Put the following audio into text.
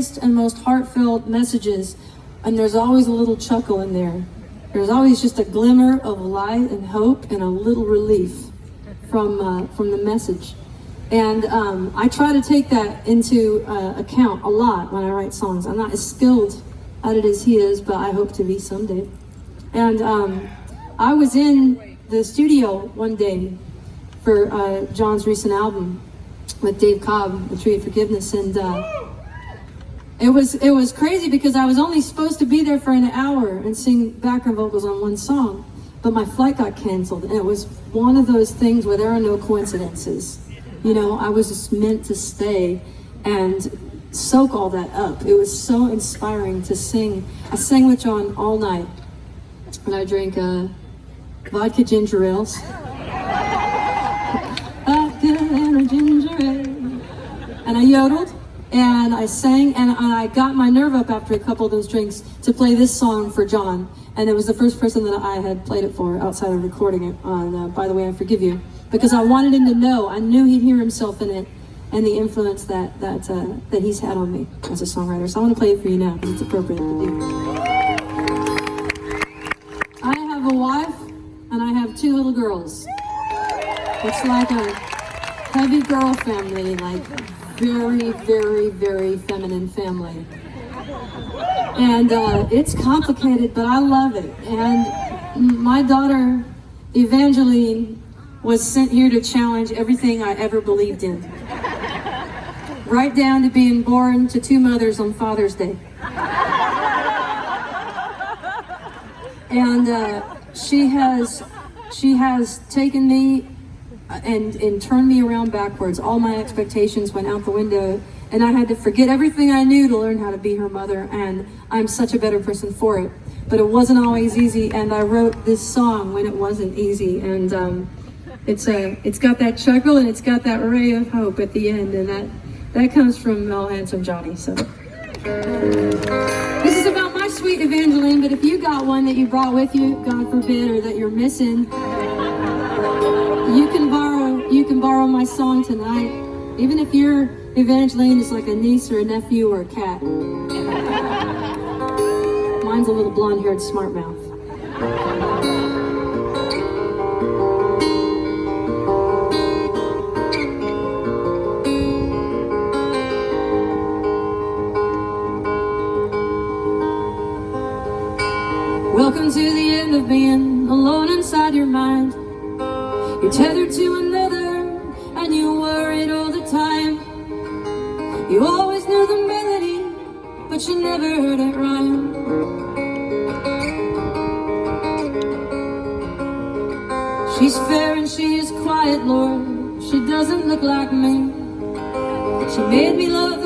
and most heartfelt messages, and there's always a little chuckle in there. There's always just a glimmer of light and hope and a little relief from the message. And I try to take that into account a lot when I write songs. I'm not as skilled at it as he is, but I hope to be someday. And I was in the studio one day for John's recent album with Dave Cobb, The Tree of Forgiveness, and it was crazy because I was only supposed to be there for an hour and sing background vocals on one song, but my flight got canceled, and it was one of those things where there are no coincidences. You know, I was just meant to stay and soak all that up. It was so inspiring to sing. I sang with John all night, and I drank vodka ginger ales. Vodka and a ginger ale. And I yodeled, and I sang, and I got my nerve up after a couple of those drinks to play this song for John. And it was the first person that I had played it for outside of recording it on By the Way, I Forgive You. Because I wanted him to know, I knew he'd hear himself in it, and the influence that he's had on me as a songwriter. So I want to play it for you now, because it's appropriate to do. I have a wife, and I have 2 little girls. It's like a heavy girl family, like very, very, very feminine family. And it's complicated, but I love it. And my daughter, Evangeline, was sent here to challenge everything I ever believed in. Right down to being born to 2 mothers on Father's Day. And she has taken me and turned me around backwards. All my expectations went out the window, and I had to forget everything I knew to learn how to be her mother, and I'm such a better person for it. But it wasn't always easy, and I wrote this song when it wasn't easy, and it's got that chuckle, and it's got that ray of hope at the end, and that comes from All Handsome Johnny. So this is about my sweet Evangeline, but if you got one that you brought with you, God forbid, or that you're missing, you can borrow my song tonight, even if your Evangeline is like a niece or a nephew or a cat. Mine's a little blonde-haired smart mouth. Welcome to the end of being alone inside your mind. You're tethered to another, and you worried all the time. You always knew the melody, but you never heard it rhyme. She's fair and she is quiet, Lord. She doesn't look like me. She made me love